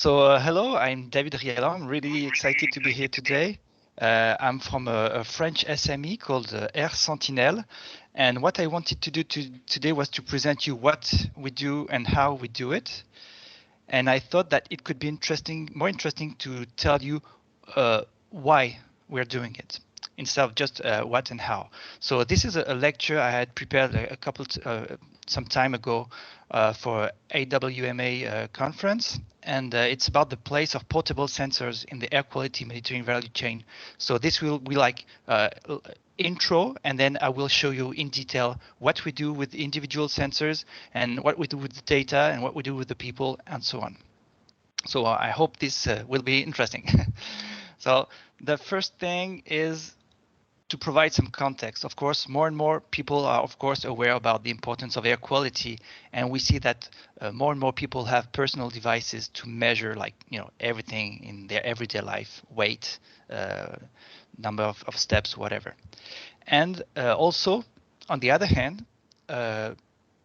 Hello, I'm David Riallant. I'm really excited to be here today. I'm from a French SME called AirSentinels, and what I wanted to do today was to present you what we do and how we do it. And I thought that it could be more interesting to tell you why we're doing it instead of just what and how. So this is a lecture I had prepared some time ago for AWMA conference, and it's about the place of portable sensors in the air quality monitoring value chain. So this will be like intro, and then I will show you in detail what we do with individual sensors and what we do with the data and what we do with the people and so on. So I hope this will be interesting. So the first thing is to provide some context. Of course, more and more people are, of course, aware about the importance of air quality, and we see that more and more people have personal devices to measure, like everything in their everyday life, weight, number of steps, whatever. And also, on the other hand,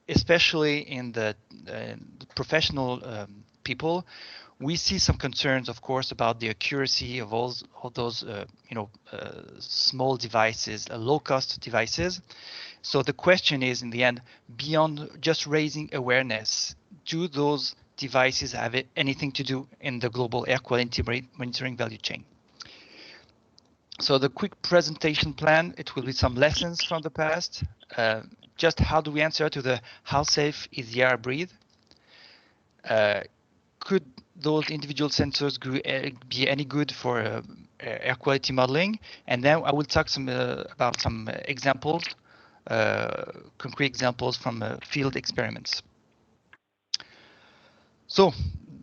especially in the professional people, we see some concerns, of course, about the accuracy of all those small devices, low-cost devices. So the question is, in the end, beyond just raising awareness, do those devices have anything to do in the global air quality monitoring value chain? So the quick presentation plan, it will be some lessons from the past. Just how do we answer to the how safe is the air I breathe? Could those individual sensors be any good for air quality modeling? And then I will talk about some examples, concrete examples from field experiments. So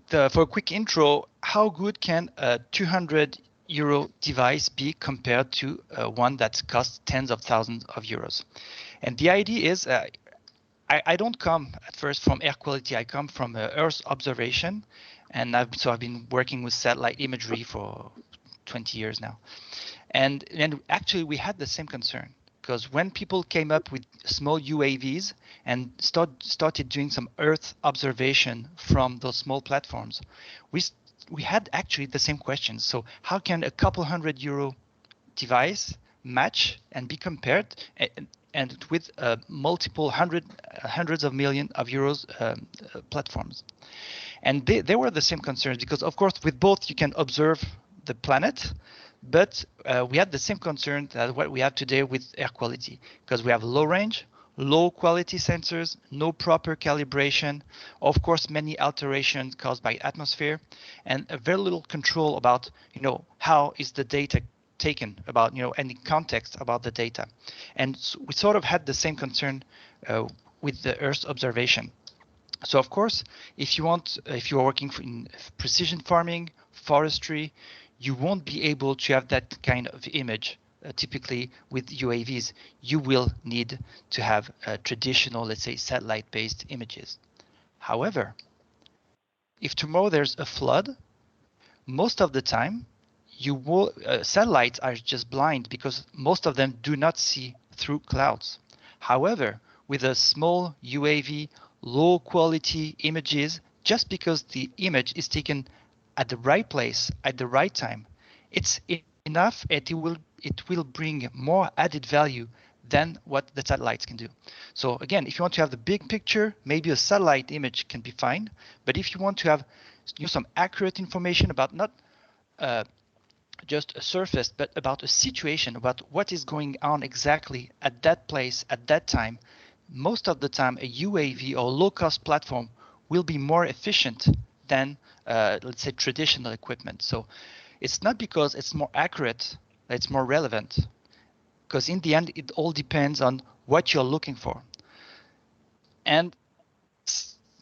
for a quick intro, how good can a 200 euro device be compared to one that costs tens of thousands of euros? And the idea is, I don't come at first from air quality. I come from Earth observation, and I've been working with satellite imagery for 20 years now. And actually, we had the same concern, because when people came up with small UAVs and started doing some Earth observation from those small platforms, we had actually the same questions. So how can a couple €100 device match and be compared and with multiple hundreds of millions of euros platforms? And they were the same concerns, because of course with both you can observe the planet, but we had the same concern that what we have today with air quality, because we have low range, low quality sensors, no proper calibration, of course many alterations caused by atmosphere, and a very little control about how is the data taken, about any context about the data. And so we sort of had the same concern with the Earth observation. So of course, if you are working in precision farming, forestry, you won't be able to have that kind of image. Typically with UAVs, you will need to have traditional, let's say, satellite-based images. However, if tomorrow there's a flood, most of the time, satellites are just blind, because most of them do not see through clouds. However, with a small UAV, low quality images, just because the image is taken at the right place at the right time, it's enough. It will bring more added value than what the satellites can do. So again, if you want to have the big picture, maybe a satellite image can be fine. But if you want to have some accurate information about not just a surface, but about a situation, about what is going on exactly at that place at that time, most of the time a UAV or low-cost platform will be more efficient than let's say traditional equipment. So it's not because it's more accurate that it's more relevant, because in the end it all depends on what you're looking for. And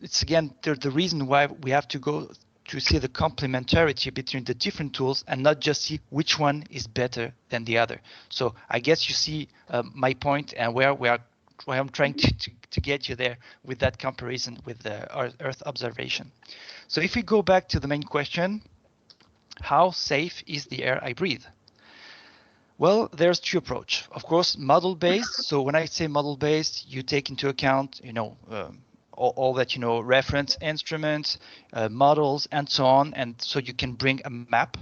it's again the reason why we have to go to see the complementarity between the different tools and not just see which one is better than the other. So I guess you see my point and where I'm trying to get you there with that comparison with the Earth observation. So if we go back to the main question, how safe is the air I breathe? Well, there's two approaches. Of course, model-based. So when I say model-based, you take into account, all that, reference instruments, models, and so on. And so you can bring a map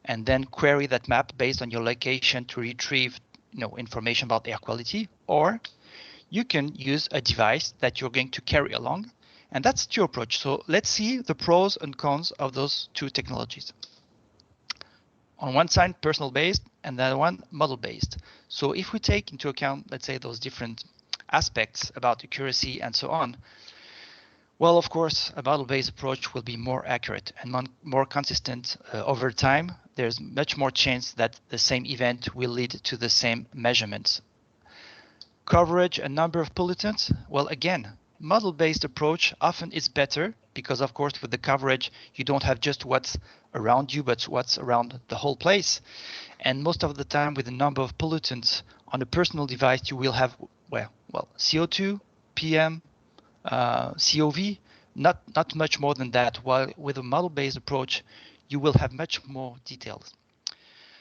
and then query that map based on your location to retrieve, information about air quality. Or you can use a device that you're going to carry along, and that's your approach. So let's see the pros and cons of those two technologies. On one side, personal based, and the other one, model based. So if we take into account, let's say, those different aspects about accuracy and so on, well, of course, a model-based approach will be more accurate and more consistent over time. There's much more chance that the same event will lead to the same measurements. Coverage and number of pollutants, well, again, model-based approach often is better because, of course, with the coverage, you don't have just what's around you, but what's around the whole place. And most of the time, with the number of pollutants on a personal device, you will have, well, CO2, PM, COV, not much more than that, while with a model-based approach, you will have much more details.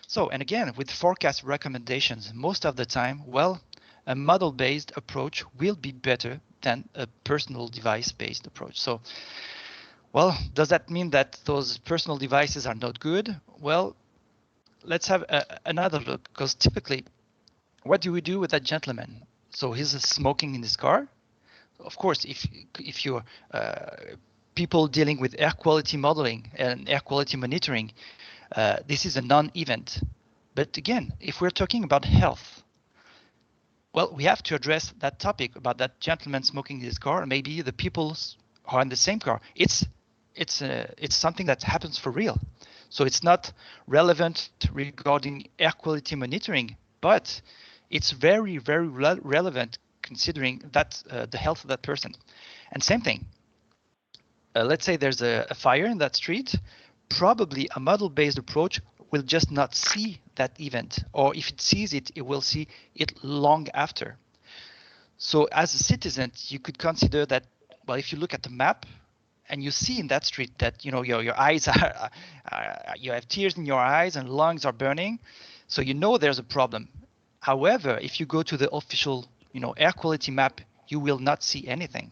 So, and again, with forecast recommendations, most of the time, well, a model-based approach will be better than a personal device-based approach. So, well, does that mean that those personal devices are not good? Well, let's have another look, because typically, what do we do with that gentleman? So he's smoking in his car. Of course, if you're people dealing with air quality modeling and air quality monitoring, this is a non-event. But again, if we're talking about health, well, we have to address that topic about that gentleman smoking in his car, maybe the people who are in the same car. It's something that happens for real. So it's not relevant regarding air quality monitoring, but it's very, very relevant considering that the health of that person. And same thing, let's say there's a fire in that street, probably a model-based approach will just not see that event, or if it sees it, it will see it long after. So as a citizen, you could consider that, well, if you look at the map and you see in that street that, your eyes are, you have tears in your eyes and lungs are burning, so there's a problem. However, if you go to the official, air quality map, you will not see anything.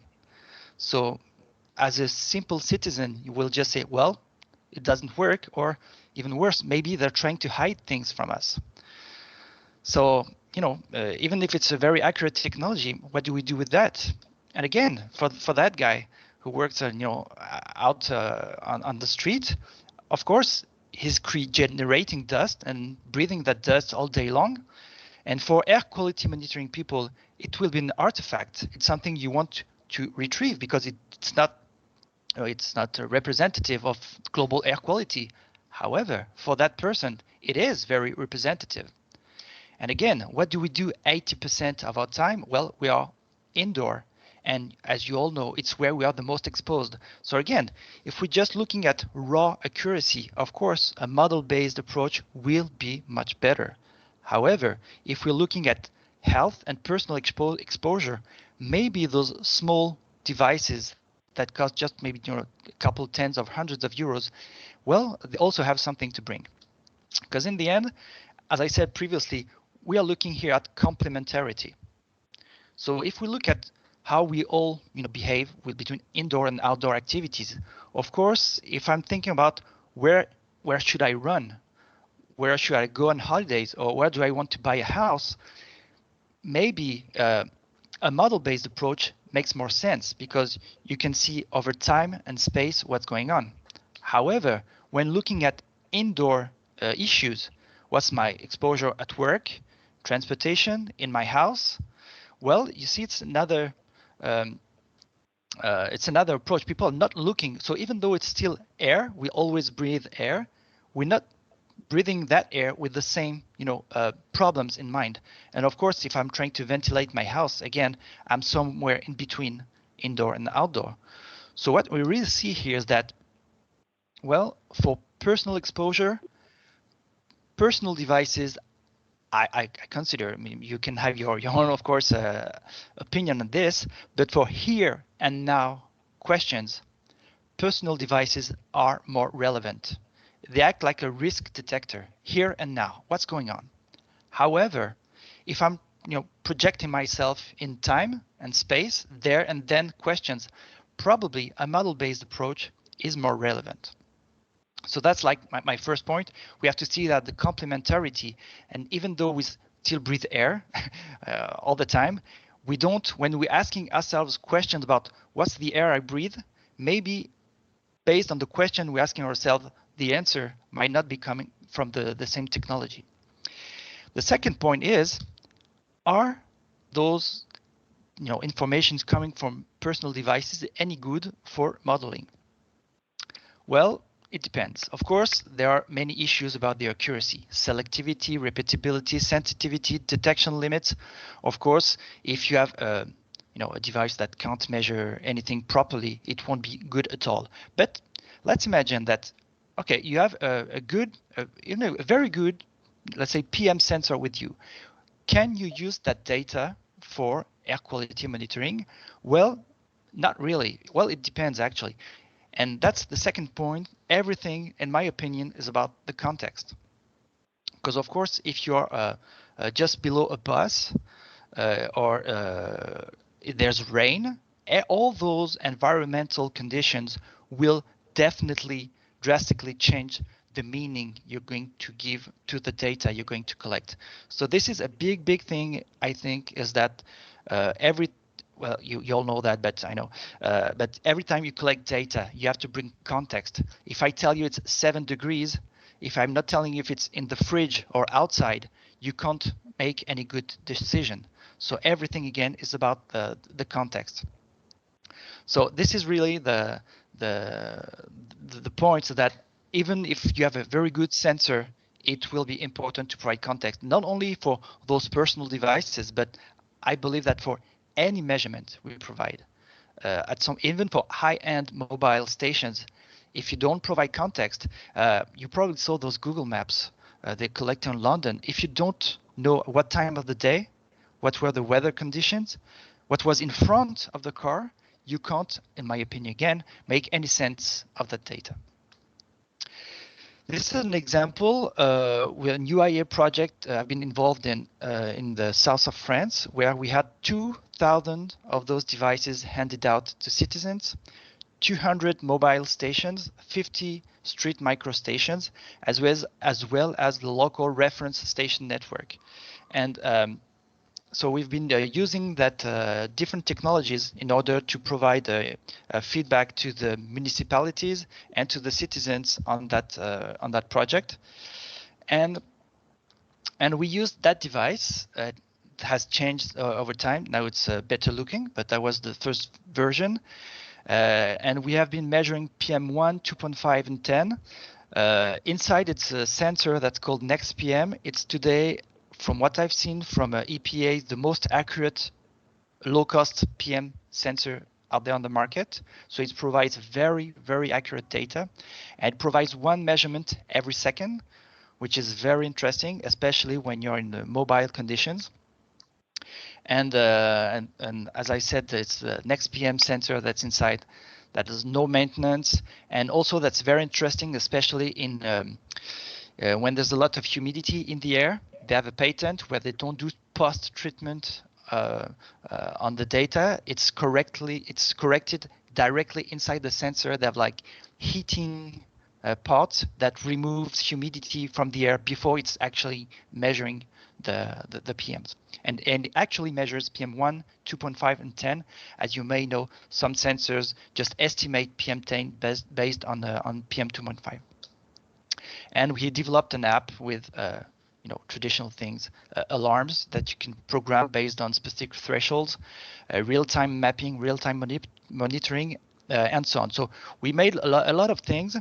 So as a simple citizen, you will just say, well, it doesn't work, or even worse, maybe they're trying to hide things from us. So, even if it's a very accurate technology, what do we do with that? And again, for that guy who works, out on the street, of course, he's generating dust and breathing that dust all day long. And for air quality monitoring people, it will be an artifact. It's something you want to retrieve because it's not representative of global air quality. However, for that person, it is very representative. And again, what do we do 80% of our time? Well, we are indoor. And as you all know, it's where we are the most exposed. So again, if we're just looking at raw accuracy, of course, a model-based approach will be much better. However, if we're looking at health and personal exposure, maybe those small devices that cost just maybe a couple tens of hundreds of euros, well, they also have something to bring. Because in the end, as I said previously, we are looking here at complementarity. So if we look at how we all behave between indoor and outdoor activities, of course, if I'm thinking about where should I run, where should I go on holidays, or where do I want to buy a house, maybe a model-based approach makes more sense because you can see over time and space what's going on. However, when looking at indoor issues, what's my exposure at work, transportation, in my house? Well, you see, it's another approach. People are not looking. So even though it's still air, we always breathe air. We're not breathing that air with the same, problems in mind. And of course, if I'm trying to ventilate my house, again, I'm somewhere in between indoor and outdoor. So what we really see here is that, well, for personal exposure, personal devices, I consider, you can have your own, of course, opinion on this, but for here and now questions, personal devices are more relevant. They act like a risk detector here and now. What's going on? However, if I'm projecting myself in time and space there and then questions, probably a model-based approach is more relevant. So that's like my first point. We have to see that the complementarity, and even though we still breathe air all the time, we don't, when we're asking ourselves questions about what's the air I breathe, maybe based on the question we're asking ourselves, the answer might not be coming from the same technology. The second point is, are those informations coming from personal devices any good for modeling? Well, it depends. Of course, there are many issues about the accuracy, selectivity, repeatability, sensitivity, detection limits. Of course, if you have a device that can't measure anything properly, it won't be good at all. But let's imagine that, okay, you have a very good, let's say, PM sensor with you. Can you use that data for air quality monitoring? Well, not really. Well, it depends actually. And that's the second point. Everything, in my opinion, is about the context. Because of course, if you're just below a bus or there's rain, all those environmental conditions will definitely drastically change the meaning you're going to give to the data you're going to collect. So this is a big thing, I think, is that well, you all know that, but I know. But every time you collect data, you have to bring context. If I tell you it's 7 degrees, if I'm not telling you if it's in the fridge or outside, you can't make any good decision. So everything again is about the context. So this is really the point, so that even if you have a very good sensor, it will be important to provide context, not only for those personal devices, but I believe that for any measurement we provide, even for high-end mobile stations, if you don't provide context, you probably saw those Google Maps they collect in London. If you don't know what time of the day, what were the weather conditions, what was in front of the car, you can't, in my opinion, again, make any sense of that data. This is an example with a new IA project I've been involved in the south of France, where we had 2,000 of those devices handed out to citizens, 200 mobile stations, 50 street micro stations, as well as the local reference station network. And so we've been using that different technologies in order to provide feedback to the municipalities and to the citizens on that project, and we used that device. It has changed over time. Now it's better looking, but that was the first version, and we have been measuring PM1, 2.5, and 10. Inside, it's a sensor that's called NextPM. It's today, from what I've seen from EPA, the most accurate low-cost PM sensor out there on the market. So it provides very accurate data, and it provides one measurement every second, which is very interesting, especially when you're in the mobile conditions. And as I said, it's the NextPM sensor that's inside. That is no maintenance, and also that's very interesting, especially in when there's a lot of humidity in the air. They have a patent where they don't do post-treatment on the data. It's corrected directly inside the sensor. They have like heating parts that removes humidity from the air before it's actually measuring the PMs. And it actually measures PM1, 2.5, and 10. As you may know, some sensors just estimate PM10 based on PM 2.5. And we developed an app with traditional things, alarms that you can program based on specific thresholds, real-time mapping, real-time monitoring, and so on. So we made a lot of things,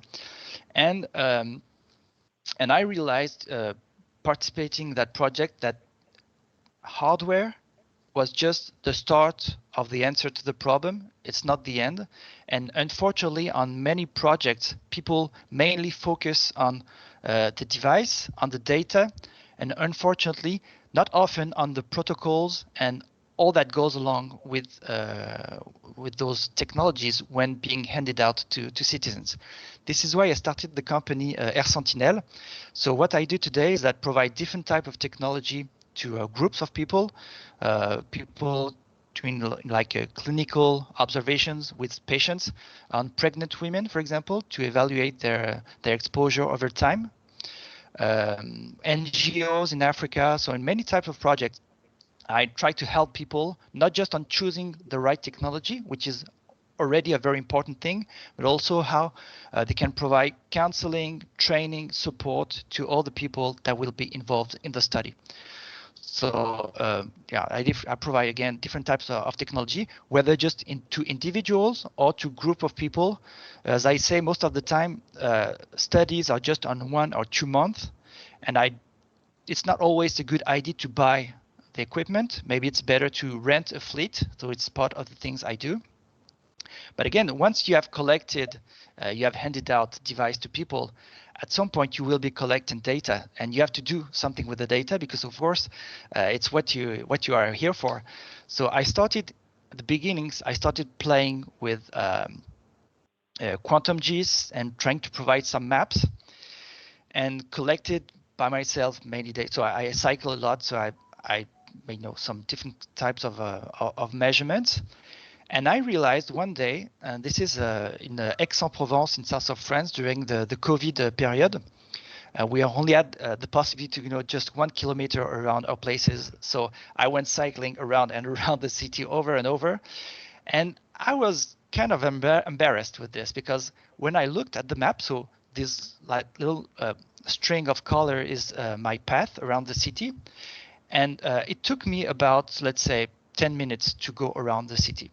and I realized participating in that project that hardware was just the start of the answer to the problem. It's not the end. And unfortunately, on many projects, people mainly focus on the device, on the data, and unfortunately, not often on the protocols and all that goes along with those technologies when being handed out to citizens. This is why I started the company AirSentinels. So what I do today is that provide different type of technology to groups of people, people doing like clinical observations with patients on pregnant women, for example, to evaluate their exposure over time. NGOs in Africa, so in many types of projects, I try to help people not just on choosing the right technology, which is already a very important thing, but also how they can provide counseling, training, support to all the people that will be involved in the study. So yeah, I provide again different types of technology, whether just to individuals or to group of people. As I say, most of the time, studies are just on 1 or 2 months, and it's not always a good idea to buy the equipment. Maybe it's better to rent a fleet. So it's part of the things I do. But again, once you have collected, you have handed out device to people, at some point you will be collecting data, and you have to do something with the data because, of course, it's what you are here for. So I started at the beginnings. I started playing with quantum GIS and trying to provide some maps, and collected by myself many data. So I cycle a lot. So I some different types of measurements. And I realized one day, and this is in Aix-en-Provence in south of France during the COVID period, we only had the possibility to just 1 kilometer around our places. So I went cycling around and around the city over and over. And I was kind of embarrassed with this, because when I looked at the map, so this like little string of color is my path around the city. And it took me about, let's say, 10 minutes to go around the city.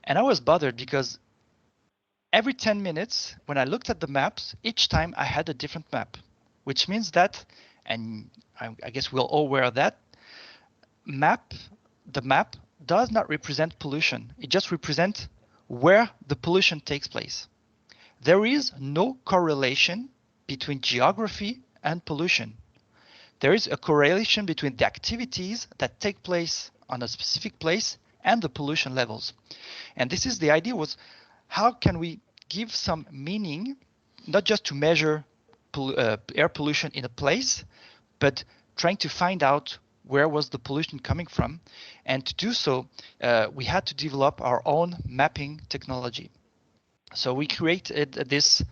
And I was bothered because every 10 minutes, when I looked at the maps, each time I had a different map, which means that, and I guess we're all aware of that, the map does not represent pollution. It just represents where the pollution takes place. There is no correlation between geography and pollution. There is a correlation between the activities that take place on a specific place and the pollution levels. And this is the idea, was how can we give some meaning, not just to measure air pollution in a place, but trying to find out where was the pollution coming from. And to do so, we had to develop our own mapping technology. So we created this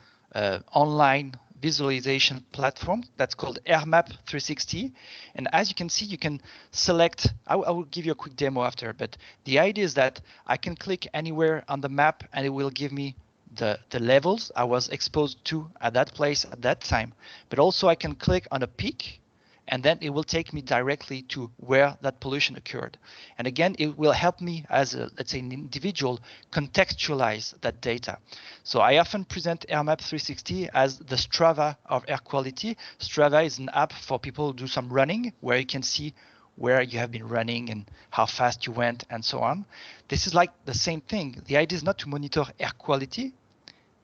online visualization platform that's called AirMap 360. And as you can see, you can select, I will give you a quick demo after, but the idea is that I can click anywhere on the map and it will give me the levels I was exposed to at that place at that time. But also I can click on a peak, and then it will take me directly to where that pollution occurred. And again, it will help me as let's say an individual contextualize that data. So I often present AirMap 360 as the Strava of air quality. Strava is an app for people who do some running, where you can see where you have been running and how fast you went and so on. This is like the same thing. The idea is not to monitor air quality,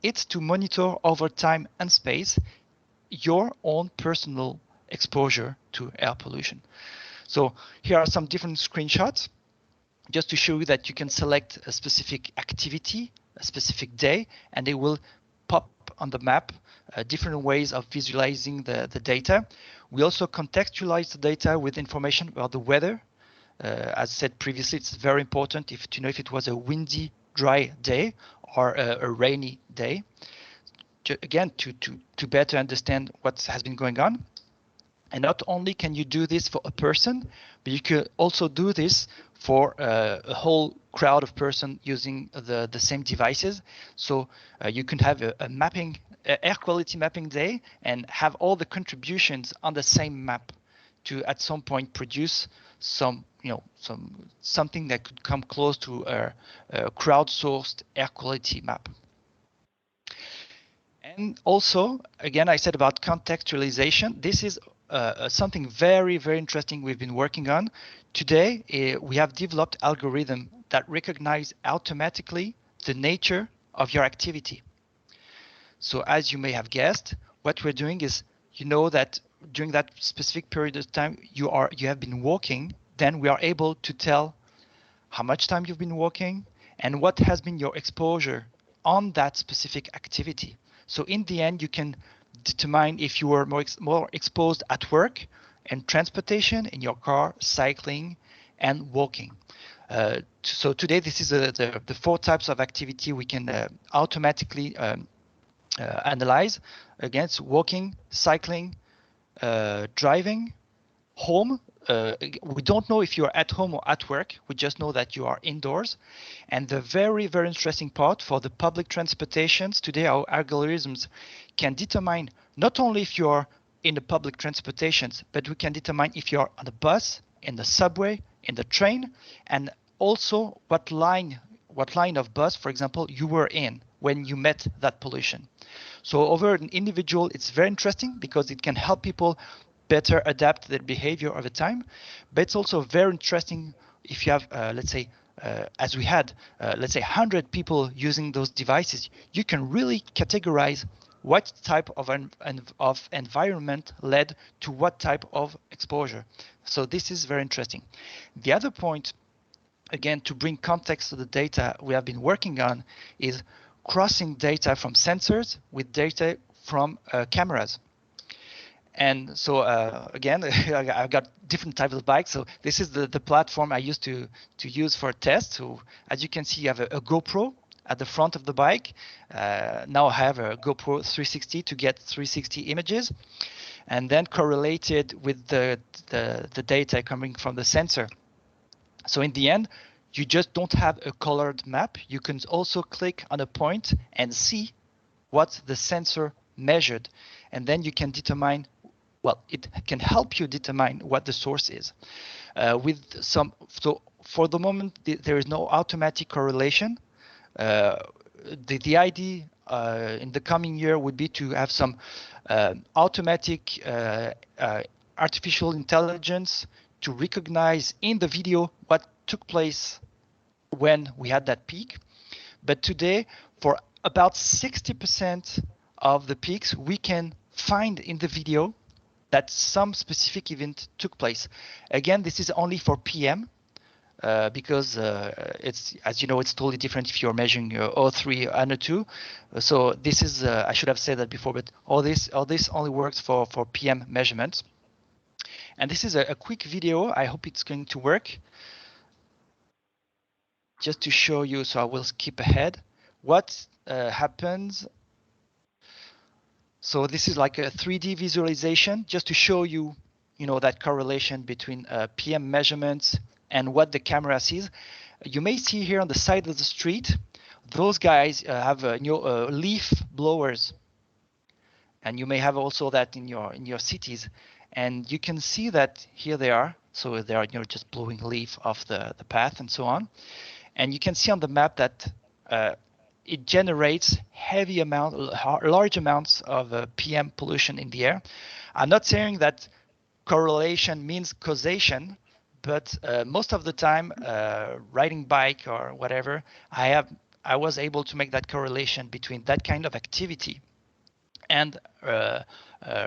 it's to monitor over time and space your own personal exposure to air pollution. So here are some different screenshots just to show you that you can select a specific activity, a specific day, and they will pop on the map different ways of visualizing the data. We also contextualize the data with information about the weather. As said previously, it's very important to know if it was a windy, dry day or a rainy day. Again, to better understand what has been going on. And not only can you do this for a person, but you could also do this for a whole crowd of persons using the same devices. So you can have a mapping, air quality mapping day, and have all the contributions on the same map to at some point produce something that could come close to a crowdsourced air quality map. And also, again, I said about contextualization. This is something very, very interesting we've been working on. Today, we have developed algorithms that recognize automatically the nature of your activity. So as you may have guessed, what we're doing is, you know that during that specific period of time you have been walking, then we are able to tell how much time you've been walking and what has been your exposure on that specific activity. So in the end, you can determine if you were more exposed at work in transportation, in your car, cycling, and walking. So today, this is the 4 types of activity we can automatically analyze against walking, cycling, driving, home. We don't know if you're at home or at work. We just know that you are indoors. And the very, very interesting part for the public transportations, today our algorithms can determine not only if you're in the public transportations, but we can determine if you're on the bus, in the subway, in the train, and also what line of bus, for example, you were in when you met that pollution. So over an individual, it's very interesting because it can help people better adapt their behavior over time. But it's also very interesting if you have, let's say, as we had, let's say 100 people using those devices, you can really categorize what type of environment led to what type of exposure. So this is very interesting. The other point, again, to bring context to the data we have been working on is crossing data from sensors with data from cameras. And so again, I've got different types of bikes. So this is the platform I used to use for tests. So as you can see, you have a GoPro at the front of the bike. Now I have a GoPro 360 to get 360 images, and then correlated with the data coming from the sensor. So in the end, you just don't have a colored map. You can also click on a point and see what the sensor measured, and then you can determine, well, it can help you determine what the source is. So for the moment, there is no automatic correlation. The idea in the coming year would be to have some automatic artificial intelligence to recognize in the video what took place when we had that peak. But today, for about 60% of the peaks, we can find in the video that some specific event took place. Again, this is only for PM because it's, as you know, it's totally different if you're measuring your O3 and O2. So this is, I should have said that before, but all this only works for PM measurements. And this is a quick video. I hope it's going to work. Just to show you, so I will skip ahead. What happens? So this is like a 3D visualization, just to show you, that correlation between PM measurements and what the camera sees. You may see here on the side of the street, those guys have leaf blowers, and you may have also that in your cities. And you can see that here they are. So they are just blowing leaf off the path and so on. And you can see on the map that it generates large amounts of PM pollution in the air. I'm not saying that correlation means causation, but most of the time, riding bike or whatever, I was able to make that correlation between that kind of activity and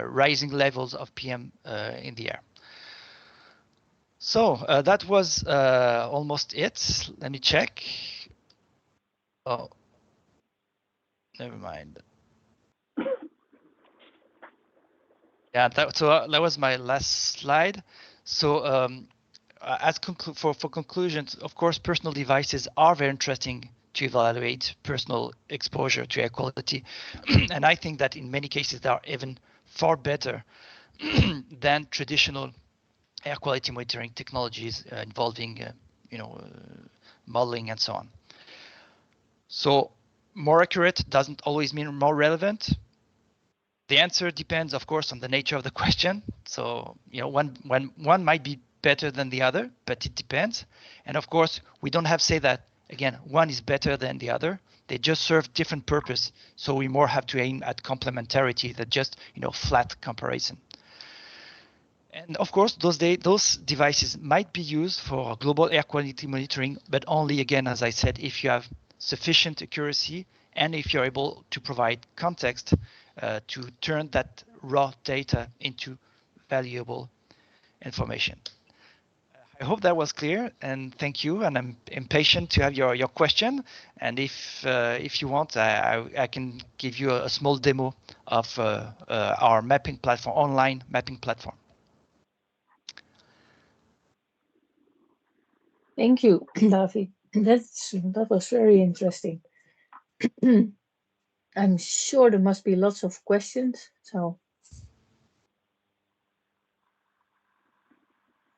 rising levels of PM in the air. So that was almost it. Let me check. Oh, never mind. Yeah, that was my last slide. So for conclusions, of course, personal devices are very interesting to evaluate personal exposure to air quality. And I think that in many cases, they are even far better than traditional air quality monitoring technologies involving, modeling and so on. So more accurate doesn't always mean more relevant. The answer depends, of course, on the nature of the question. So, one might be better than the other, but it depends. And of course, we don't have to say that, again, one is better than the other. They just serve different purpose. So we more have to aim at complementarity than just, flat comparison. And of course, those devices might be used for global air quality monitoring, but only, again, as I said, if you have sufficient accuracy and if you're able to provide context to turn that raw data into valuable information. I hope that was clear, and thank you. And I'm impatient to have your question. And if you want, I can give you a small demo of our mapping platform, online mapping platform. Thank you, David. That was very interesting. I'm sure there must be lots of questions. So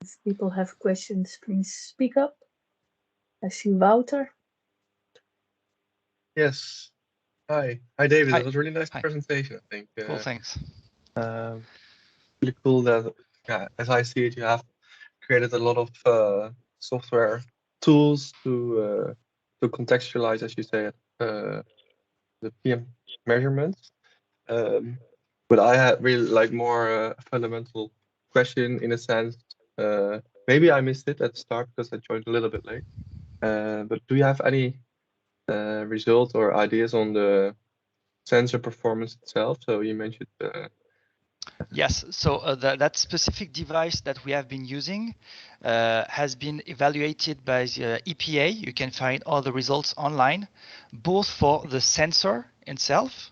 if people have questions, please speak up. I see Wouter. Yes. Hi, David. Hi. That was a really nice Hi. presentation, I think. Cool, thanks. Um, really cool that, yeah, as I see it, you have created a lot of software tools to contextualize, as you say it, the PM measurements. Um, but I had really like more fundamental question in a sense. Maybe I missed it at the start because I joined a little bit late. But do you have any results or ideas on the sensor performance itself? So you mentioned Yes, so that specific device that we have been using has been evaluated by the EPA. You can find all the results online, both for the sensor itself,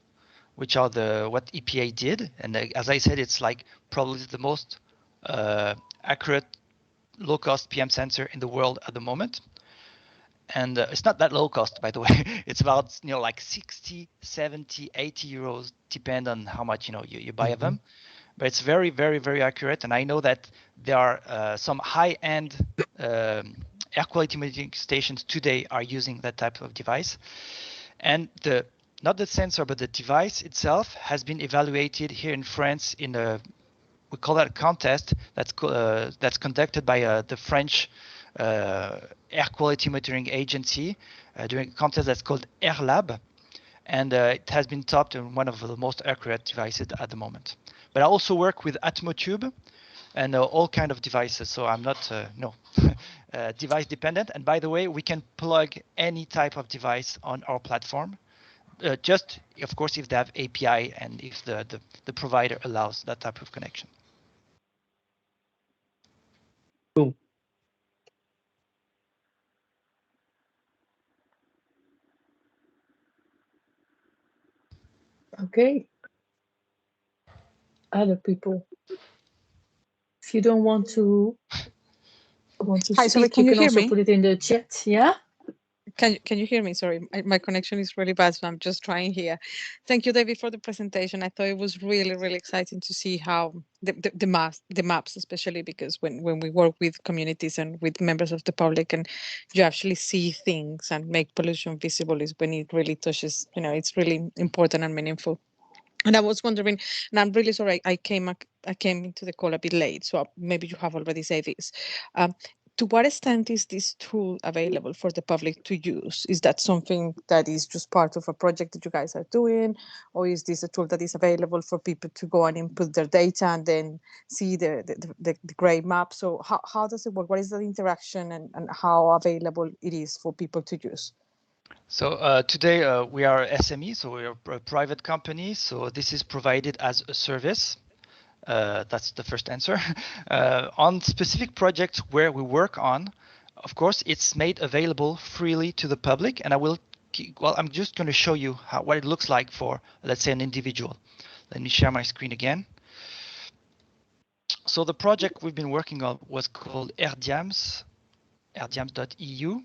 which are what EPA did, and as I said, it's like probably the most accurate low-cost PM sensor in the world at the moment. And it's not that low cost, by the way. It's about like 60, 70, 80 euros, depend on how much you buy of them. But it's very, very, very accurate. And I know that there are some high-end air quality monitoring stations today are using that type of device. And not the sensor, but the device itself has been evaluated here in France in we call that a contest that's conducted by the French Air Quality Monitoring Agency during a contest that's called AirLab, and it has been topped in one of the most accurate devices at the moment. But I also work with Atmotube and all kind of devices, so I'm not device dependent. And by the way, we can plug any type of device on our platform. Just, of course, if they have API and if the provider allows that type of connection. cool. Okay. Other people. If you don't want to Hi, sorry, speak, can you you can hear also me? put it in the chat. Yeah. Can you hear me? Sorry, my connection is really bad, so I'm just trying here. Thank you, David, for the presentation. I thought it was really, really exciting to see how the maps, especially because when we work with communities and with members of the public, and you actually see things and make pollution visible, is when it really touches. It's really important and meaningful. And I was wondering, and I'm really sorry, I came into the call a bit late, so maybe you have already said this. Um, to what extent is this tool available for the public to use? Is that something that is just part of a project that you guys are doing, or is this a tool that is available for people to go and input their data and then see the gray map? So how does it work? What is the interaction, and how available it is for people to use? So today we are SME, so we are a private company. So this is provided as a service. That's the first answer. On specific projects where we work on, of course, it's made available freely to the public. And I'm just going to show you what it looks like for, let's say, an individual. Let me share my screen again. So the project we've been working on was called AirDiams, airdiams.eu.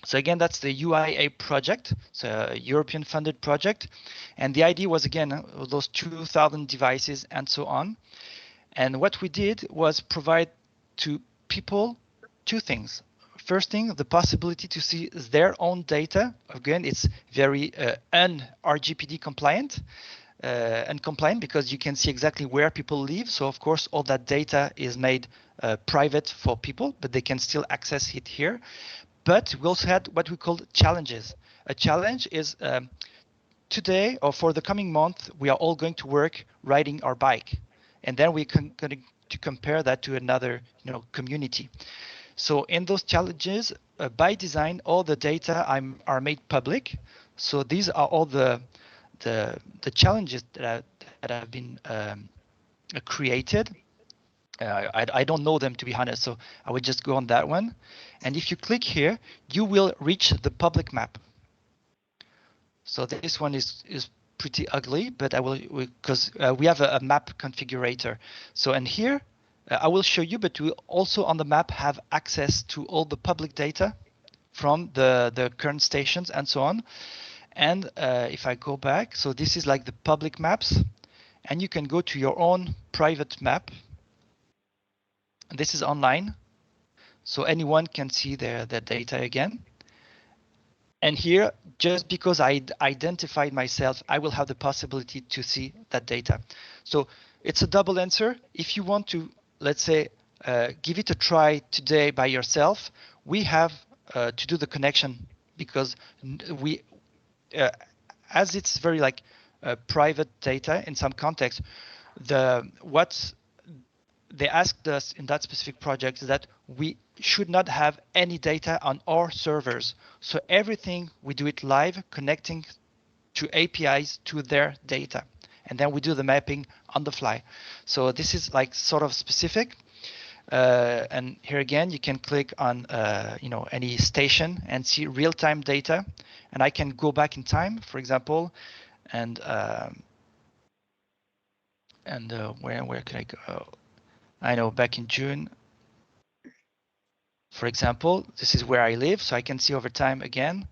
So again, that's the UIA project. It's a European funded project. And the idea was, again, those 2,000 devices and so on. And what we did was provide to people two things. First thing, the possibility to see their own data. Again, it's very un-RGPD compliant. And compliant because you can see exactly where people live. So of course, all that data is made private for people, but they can still access it here. But we also had what we called challenges. A challenge is today or for the coming month, we are all going to work riding our bike. And then we're going to compare that to another community. So in those challenges, by design, all the data are made public. So these are all the challenges that have been created. I don't know them, to be honest, so I would just go on that one. And if you click here, you will reach the public map. So this one is pretty ugly, but I will, because we have a map configurator. So and here I will show you, but we also on the map have access to all the public data from the current stations and so on. And if I go back, so this is like the public maps, and you can go to your own private map. And this is online, so anyone can see their data again. And here, just because I identified myself, I will have the possibility to see that data. So it's a double answer. If you want to, let's say, give it a try today by yourself, we have to do the connection, because we, as it's very like private data in some context, what they asked us in that specific project is that we should not have any data on our servers. So everything we do it live, connecting to APIs to their data, and then we do the mapping on the fly. So this is like sort of specific. And here again, you can click on any station and see real-time data. And I can go back in time, for example, and where can I go? I know back in June, for example, this is where I live, so I can see over time again.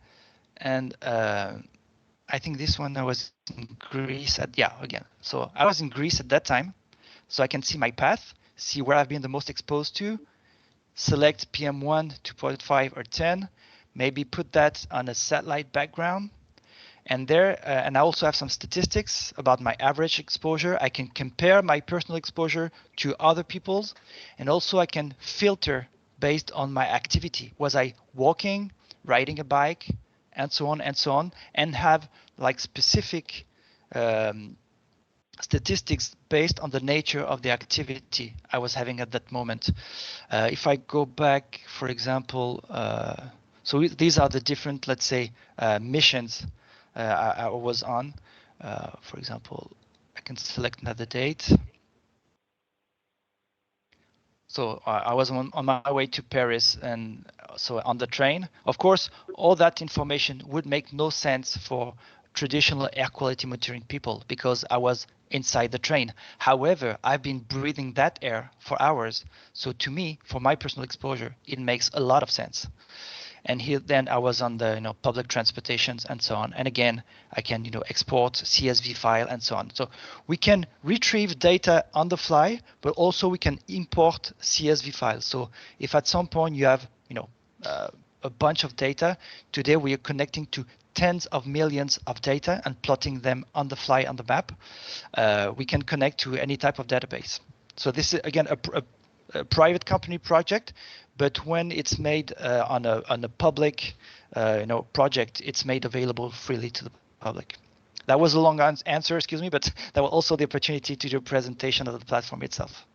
And I think this one I was in Greece again. So I was in Greece at that time, so I can see my path, see where I've been the most exposed to, select PM1, 2.5 or 10, maybe put that on a satellite background. And there, and I also have some statistics about my average exposure. I can compare my personal exposure to other people's, and also I can filter based on my activity. Was I walking, riding a bike, and so on, and have like specific statistics based on the nature of the activity I was having at that moment. If I go back, for example, so these are the different, let's say, missions I was on. For example, I can select another date. So I was on my way to Paris, and so on the train. Of course, all that information would make no sense for traditional air quality monitoring people, because I was inside the train. However, I've been breathing that air for hours. So to me, for my personal exposure, it makes a lot of sense. And here then I was on the public transportations and so on. And again, I can export CSV file and so on. So we can retrieve data on the fly, but also we can import CSV files. So if at some point you have a bunch of data, today we are connecting to tens of millions of data and plotting them on the fly on the map. We can connect to any type of database. So this is again a private company project, but when it's made on a public project, it's made available freely to the public. That was a long answer, excuse me, but that was also the opportunity to do a presentation of the platform itself.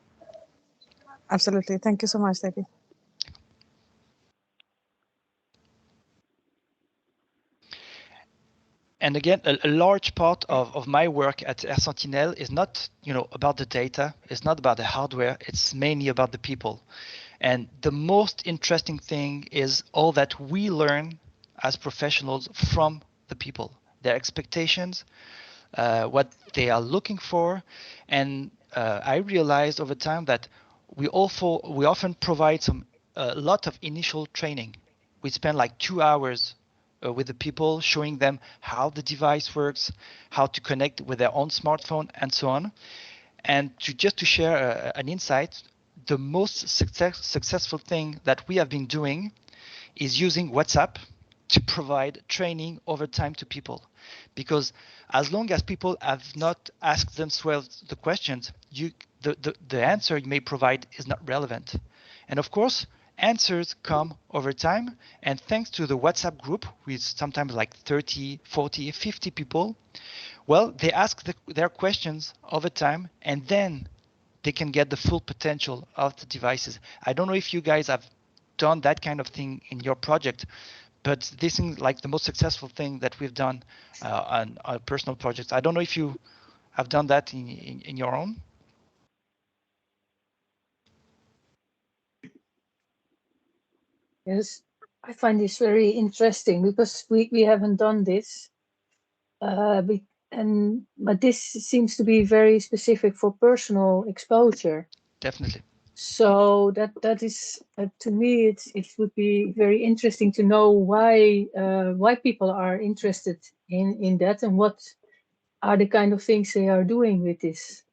Absolutely. Thank you so much, David. And again, a large part of my work at AirSentinels is not about the data, it's not about the hardware, it's mainly about the people. And the most interesting thing is all that we learn as professionals from the people, their expectations, what they are looking for. And I realized over time that we often provide a lot of initial training. We spend like 2 hours with the people, showing them how the device works, how to connect with their own smartphone, and so on. And just to share an insight, the most successful thing that we have been doing is using WhatsApp to provide training over time to people. Because as long as people have not asked themselves the questions, the answer you may provide is not relevant. And of course, answers come over time. And thanks to the WhatsApp group with sometimes like 30, 40, 50 people, well, they ask their questions over time, and then they can get the full potential of the devices. I don't know if you guys have done that kind of thing in your project, but this is like the most successful thing that we've done on our personal projects. I don't know if you have done that in your own. Yes, I find this very interesting because we haven't done this. But this seems to be very specific for personal exposure. Definitely. So that is to me it would be very interesting to know why people are interested in that, and what are the kind of things they are doing with this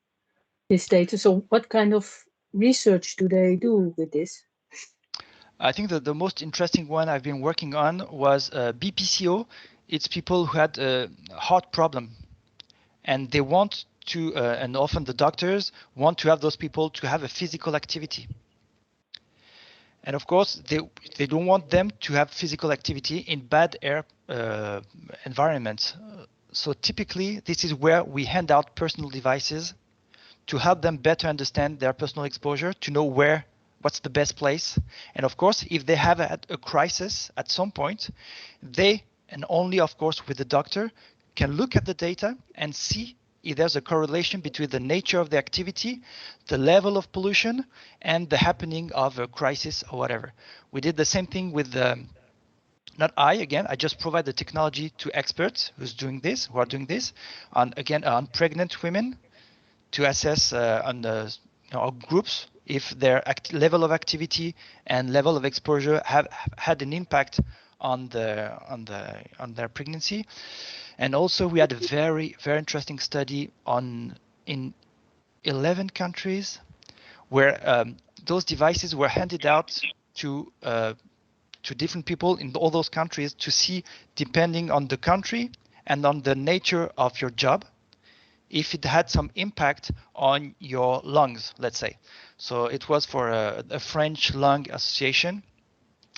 data. So what kind of research do they do with this? I think that the most interesting one I've been working on was BPCO. It's people who had a heart problem, and they want to, and often the doctors want to have those people to have a physical activity. And of course, they don't want them to have physical activity in bad air environments. So typically, this is where we hand out personal devices to help them better understand their personal exposure, to know what's the best place. And of course, if they have a crisis at some point, they, and only of course with the doctor, can look at the data and see if there's a correlation between the nature of the activity, the level of pollution, and the happening of a crisis or whatever. We did the same thing with not I just provide the technology to experts who are doing this on pregnant women, to assess on the groups if their level of activity and level of exposure have had an impact on their pregnancy. And also we had a very interesting study in 11 countries where those devices were handed out to different people in all those countries to see, depending on the country and on the nature of your job, if it had some impact on your lungs, let's say. So it was for a French lung association.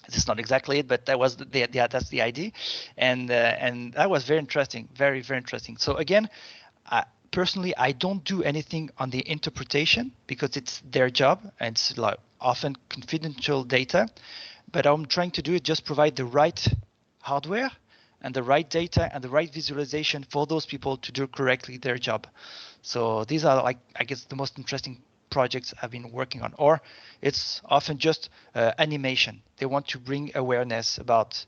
This is not exactly it, but that was that's the idea, and that was very interesting, very interesting. So again, personally, I don't do anything on the interpretation because it's their job and it's like often confidential data. But I'm trying to do is just provide the right hardware and the right data and the right visualization for those people to do correctly their job. So these are, like, I guess, the most interesting projects I've been working on. Or it's often just animation. They want to bring awareness about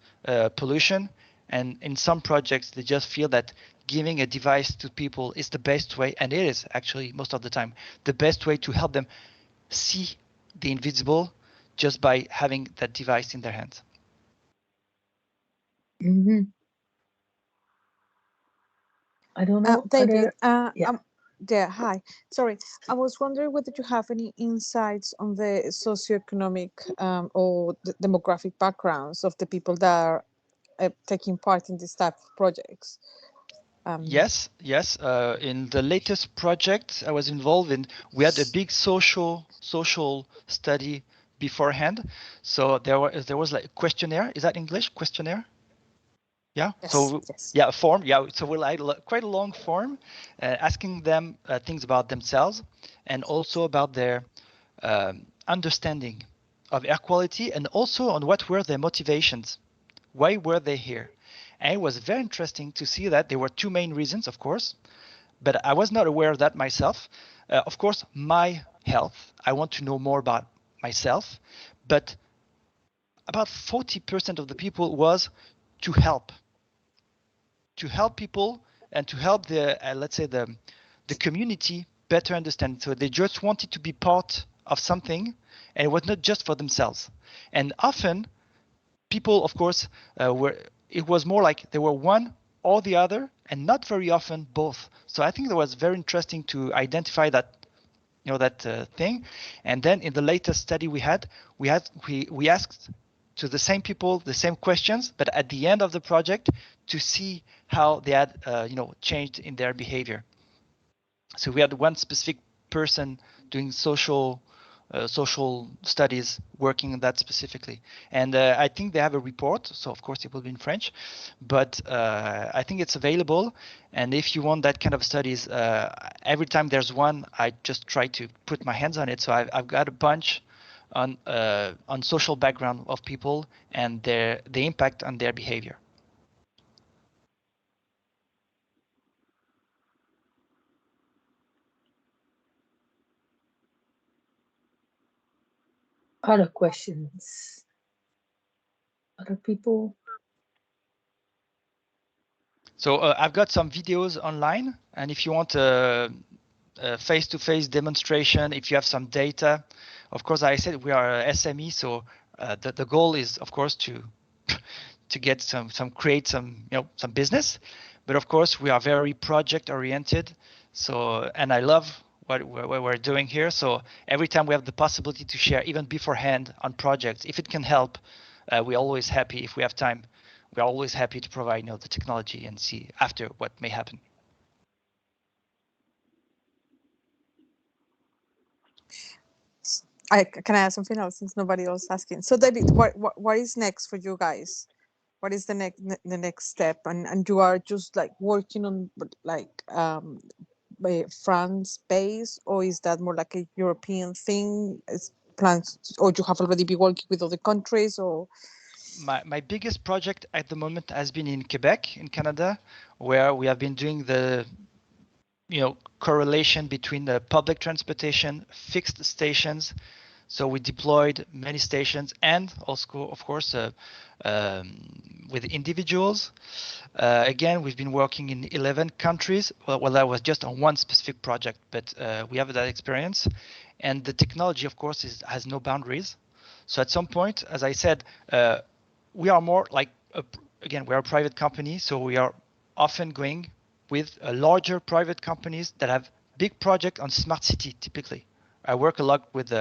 pollution, and in some projects they just feel that giving a device to people is the best way, and it is actually most of the time the best way to help them see the invisible, just by having that device in their hands. Mm-hmm. I don't know. David, Yeah. Hi. Sorry, I was wondering whether you have any insights on the socioeconomic or the demographic backgrounds of the people that are taking part in this type of projects. Yes. In the latest project I was involved in, we had a big social study beforehand. So there was like a questionnaire. Is that English? Questionnaire? Yeah. Yes, so yes. yeah, a form. Yeah. So we like quite a long form, asking them things about themselves and also about their understanding of air quality, and also on what were their motivations. Why were they here? And it was very interesting to see that there were two main reasons, of course, but I was not aware of that myself. Of course, my health. I want to know more about myself, but about 40% of the people was to help people and to help the let's say the community better understand. So they just wanted to be part of something, and it was not just for themselves. And often people, of course, it was more like they were one or the other, and not very often both. So I think that was very interesting to identify that, that thing. And then in the latest study we asked to the same people the same questions, but at the end of the project, to see how they had changed in their behavior. So we had one specific person doing social studies working on that specifically, and I think they have a report, so of course it will be in French, but I think it's available. And if you want that kind of studies, every time there's one, I just try to put my hands on it. So I've got a bunch on social background of people and the impact on their behavior. Other questions? Other people? So I've got some videos online, and if you want a face-to-face demonstration, if you have some data, Of course, I said we are a SME, so the goal is, of course, to get create some business. But of course, we are very project oriented. So, and I love what we're doing here. So every time we have the possibility to share, even beforehand on projects, if it can help, we're always happy. If we have time, we're always happy to provide the technology and see after what may happen. Can I ask something else since nobody else is asking? So David, what is next for you guys? What is the next step? And you are just like working on like France base, or is that more like a European thing? Is plans, or you have already been working with other countries, or? My biggest project at the moment has been in Quebec, in Canada, where we have been doing the correlation between the public transportation, fixed stations. So we deployed many stations, and also, of course, with individuals. Again, we've been working in 11 countries. Well, that was just on one specific project, but we have that experience. And the technology, of course, has no boundaries. So at some point, as I said, we are more like, again, we're a private company, so we are often going with larger private companies that have big project on smart city, typically. I work a lot with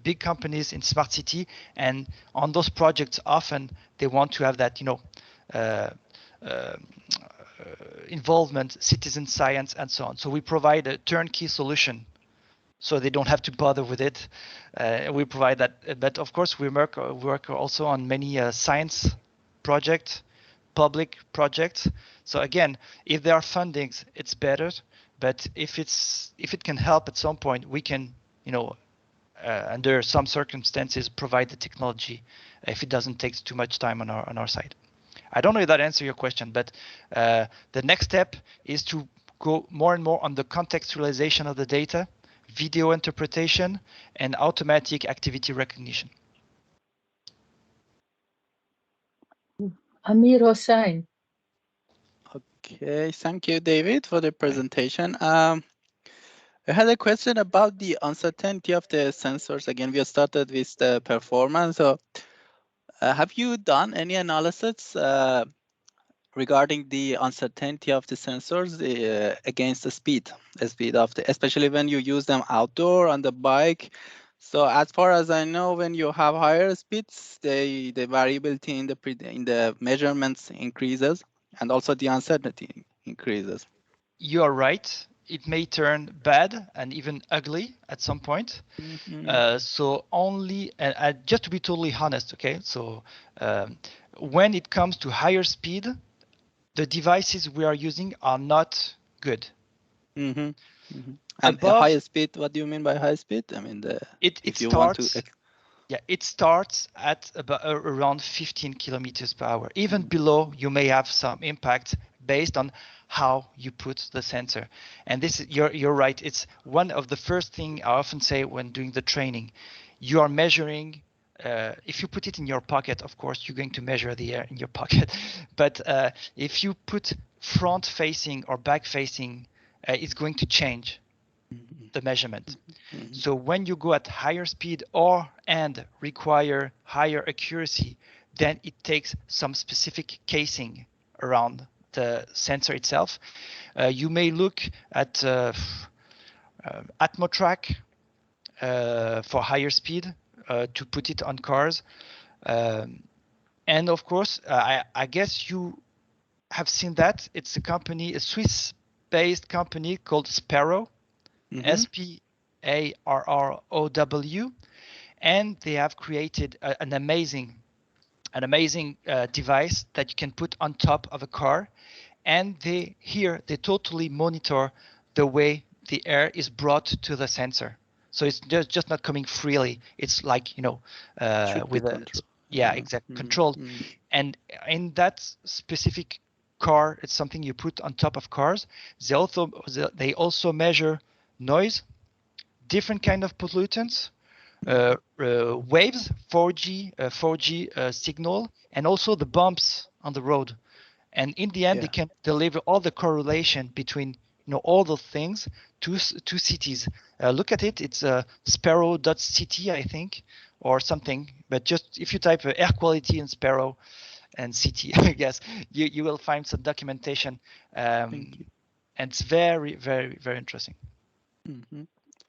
big companies in smart city, and on those projects, often they want to have that, involvement, citizen science, and so on. So we provide a turnkey solution, so they don't have to bother with it. We provide that, but of course we work also on many science projects, public projects. So again, if there are fundings, it's better. But if it can help at some point, we can, under some circumstances, provide the technology if it doesn't take too much time on our side. I don't know if that answers your question, but the next step is to go more and more on the contextualization of the data, video interpretation, and automatic activity recognition. Amir Hossain. Okay, thank you, David, for the presentation. I had a question about the uncertainty of the sensors. Again, we started with the performance. So, have you done any analysis regarding the uncertainty of the sensors against the speed of the, especially when you use them outdoor on the bike? So as far as I know, when you have higher speeds, the variability in the measurements increases, and also the uncertainty increases. You are right. It may turn bad and even ugly at some point. Mm-hmm. So only, just to be totally honest, okay. So when it comes to higher speed, the devices we are using are not good. Mm-hmm. Mm-hmm. And high speed, what do you mean by high speed? I mean, it starts at about around 15 kilometers per hour. Even below, you may have some impact based on how you put the sensor. And this, you're right. It's one of the first thing I often say when doing the training. You are measuring. If you put it in your pocket, of course, you're going to measure the air in your pocket. But if you put front facing or back facing, it's going to change the measurement. Mm-hmm. So when you go at higher speed and require higher accuracy, then it takes some specific casing around the sensor itself. You may look at Atmotrack for higher speed to put it on cars. And of course, I guess you have seen that. It's a company, a Swiss-based company called Sparrow. Mm-hmm. SPARROW, and they have created an amazing device that you can put on top of a car, and they totally monitor the way the air is brought to the sensor. So it's just not coming freely. It's like with a exact control. Mm-hmm. And in that specific car, it's something you put on top of cars. They also measure noise, different kind of pollutants, waves, 4G signal, and also the bumps on the road. And in the end, they can deliver all the correlation between all those things to cities. Look at it. It's sparrow.ct, I think, or something. But just if you type air quality in Sparrow and city, I guess you will find some documentation. And it's very, very, very interesting.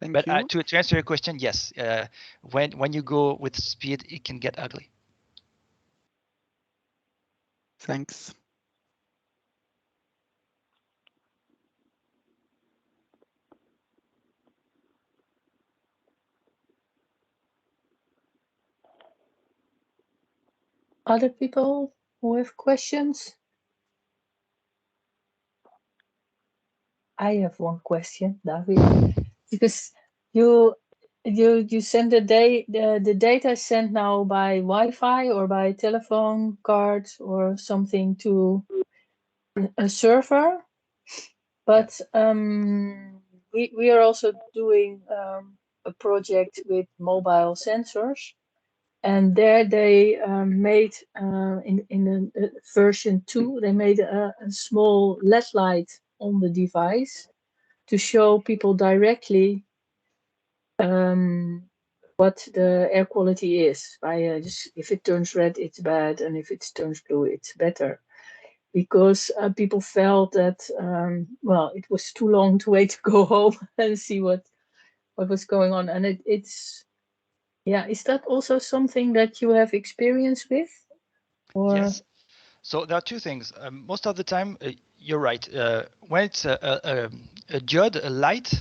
Thank you. To answer your question, yes, when you go with speed, it can get ugly. Thanks. Other people who have questions? I have one question, David, because you send the data is sent now by Wi-Fi or by telephone cards or something to a server, but we are also doing a project with mobile sensors, and there they made in version 2 they made a small LED light on the device to show people directly what the air quality is. By just if it turns red, it's bad, and if it turns blue, it's better. Because people felt that well, it was too long to wait to go home and see what was going on, and it's yeah. Is that also something that you have experience with? Or? Yes. So there are two things. Most of the time, you're right. When it's a diode, a light,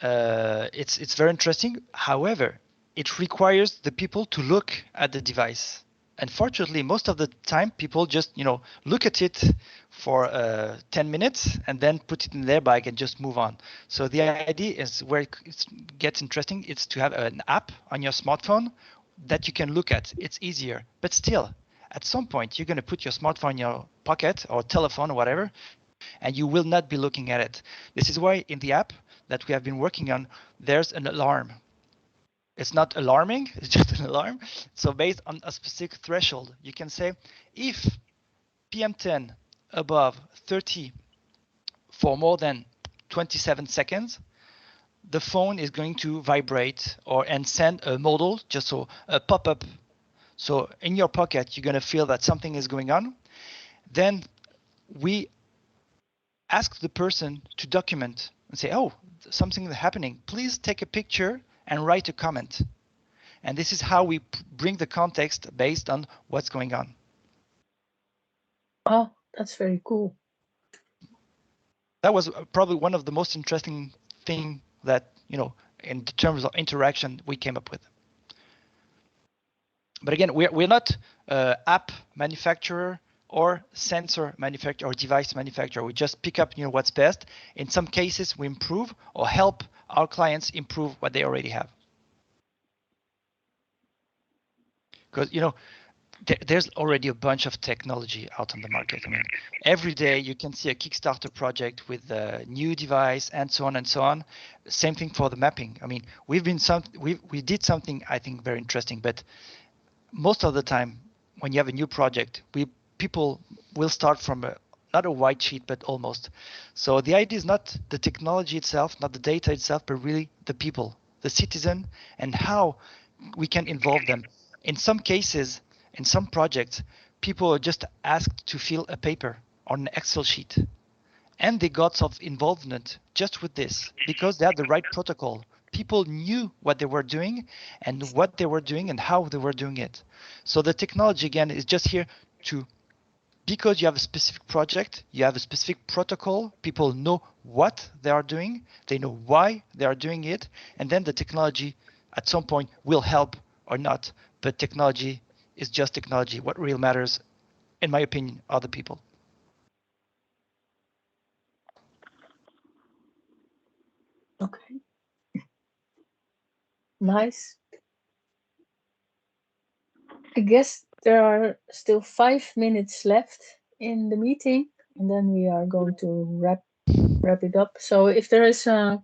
it's very interesting. However, it requires the people to look at the device. Unfortunately, most of the time, people just look at it for 10 minutes and then put it in their bag and just move on. So the idea is where it gets interesting. It's to have an app on your smartphone that you can look at. It's easier, but still, at some point, you're going to put your smartphone in your pocket or telephone or whatever, and you will not be looking at it. This is why in the app that we have been working on, there's an alarm. It's not alarming, it's just an alarm. So based on a specific threshold, you can say if PM10 above 30 for more than 27 seconds, the phone is going to vibrate and send a modal, just so a pop-up. So in your pocket, you're going to feel that something is going on. Then we ask the person to document and say, oh, something is happening. Please take a picture and write a comment. And this is how we bring the context based on what's going on. Oh, that's very cool. That was probably one of the most interesting thing that, in terms of interaction we came up with. But again, we're not app manufacturer or sensor manufacturer or device manufacturer. We just pick up what's best. In some cases, we improve or help our clients improve what they already have. Because there's already a bunch of technology out on the market. I mean, every day you can see a Kickstarter project with a new device and so on and so on. Same thing for the mapping. I mean, we did something I think very interesting, but most of the time when you have a new project, people will start from not a white sheet, but almost. So the idea is not the technology itself, not the data itself, but really the people, the citizen, and how we can involve them. In some cases, in some projects, people are just asked to fill a paper on an Excel sheet. And they got sort of involvement just with this because they had the right protocol. People knew what they were doing and what they were doing and how they were doing it. So the technology, again, is just here because you have a specific project, you have a specific protocol, people know what they are doing, they know why they are doing it, and then the technology at some point will help or not. But technology is just technology. What really matters, in my opinion, are the people. Okay. Nice. I guess there are still 5 minutes left in the meeting, and then we are going to wrap it up. So if there is a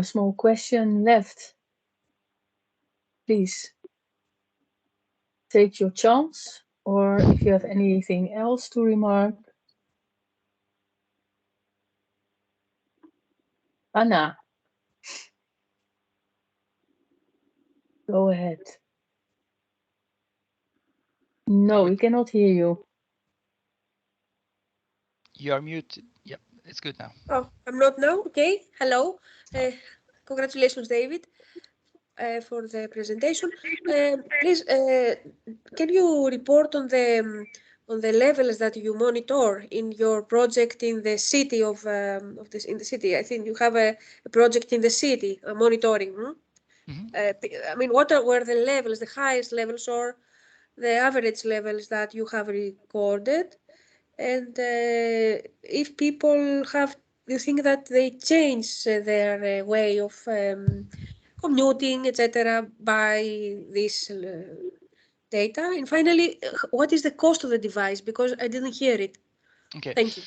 small question left, please take your chance, or if you have anything else to remark, Anna, go ahead. No, we cannot hear you. You are muted. Yep, it's good now. Oh, I'm not now. Okay. Hello. Congratulations, David, for the presentation. Please, can you report on the levels that you monitor in your project in the city of this in the city? I think you have a project in the city monitoring. I mean, were the levels, the highest levels or the average levels that you have recorded? And if people you think that they change their way of commuting, etc., by this data? And finally, what is the cost of the device? Because I didn't hear it. Okay. Thank you.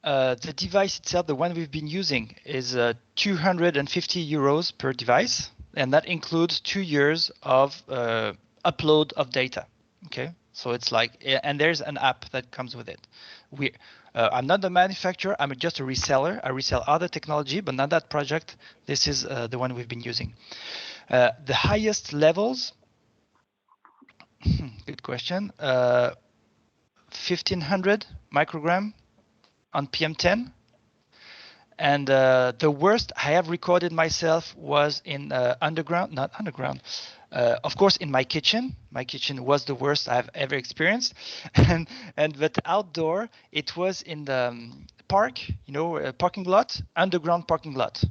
The device itself, the one we've been using, is 250 euros per device, and that includes 2 years of upload of data. Okay, so it's like, and there's an app that comes with it. I'm not the manufacturer. I'm just a reseller. I resell other technology, but not that project. This is the one we've been using. The highest levels. Good question. 1500 microgram on PM10. And the worst I have recorded myself was in not underground. Of course, in my kitchen. My kitchen was the worst I've ever experienced. But outdoor, it was in the park, parking lot, underground parking lot.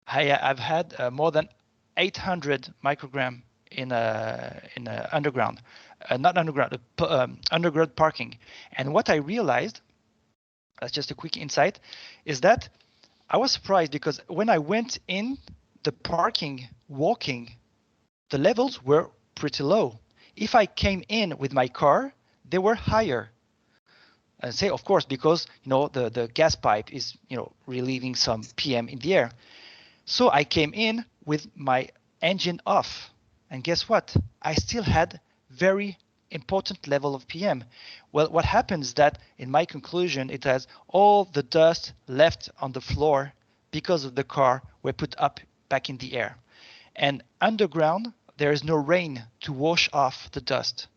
I've had more than 800 microgram in underground, not underground, underground parking. And what I realized, that's just a quick insight, is that I was surprised because when I went in the parking walking, the levels were pretty low. If I came in with my car, they were higher. And say, of course, because the gas pipe is relieving some PM in the air. So I came in with my engine off, and guess what? I still had very important level of PM. Well, what happens is that in my conclusion, it has all the dust left on the floor because of the car were put up back in the air. And underground, there is no rain to wash off the dust.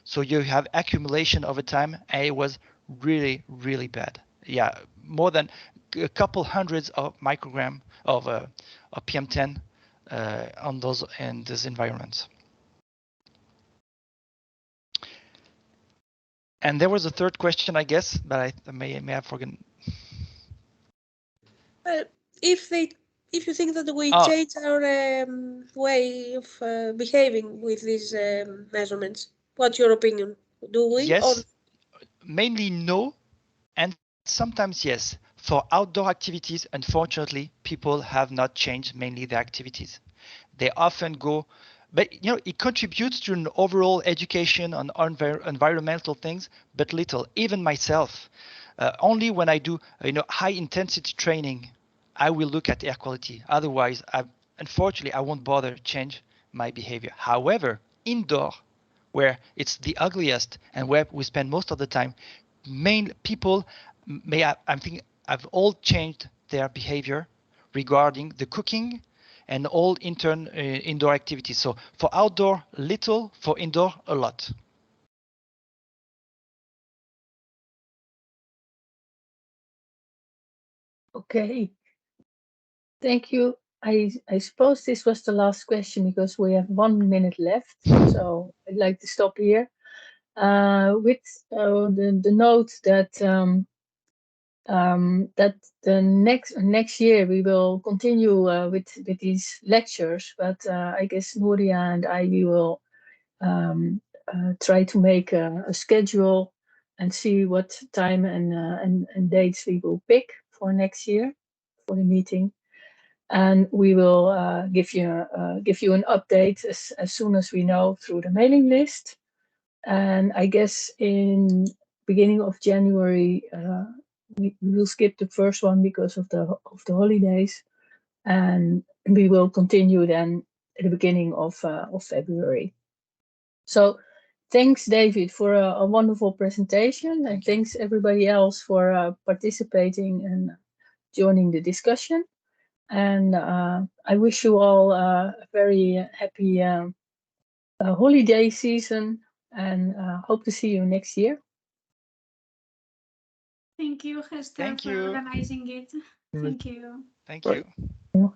So you have accumulation over time, and it was really, really bad. Yeah, more than a couple hundreds of microgram of PM10 on those in these environments. And there was a third question, I guess, but I may have forgotten. Well, if you think that we change our way of behaving with these measurements, what's your opinion? Do we? Yes, mainly no, and sometimes yes. For outdoor activities, unfortunately, people have not changed mainly their activities. They often go, but it contributes to an overall education on environmental things, but little. Even myself, only when I do high intensity training, I will look at air quality. Otherwise, unfortunately, I won't bother change my behavior. However, indoor, where it's the ugliest and where we spend most of the time, people I'm thinking have all changed their behavior regarding the cooking and all indoor activities. So for outdoor, little, for indoor, a lot. Okay. Thank you. I suppose this was the last question because we have 1 minute left. So I'd like to stop here with the note that that the next year we will continue with these lectures, but I guess Nuria and we will try to make a schedule and see what time and dates we will pick for next year for the meeting, and we will give you an update as soon as we know through the mailing list. And I guess in beginning of January we will skip the first one because of the holidays, and we will continue then at the beginning of February. So thanks, David, for a wonderful presentation, and thanks everybody else for participating and joining the discussion. And I wish you all a very happy holiday season, and hope to see you next year. Thank you, Hester, for organizing it. Thank you. Thank you.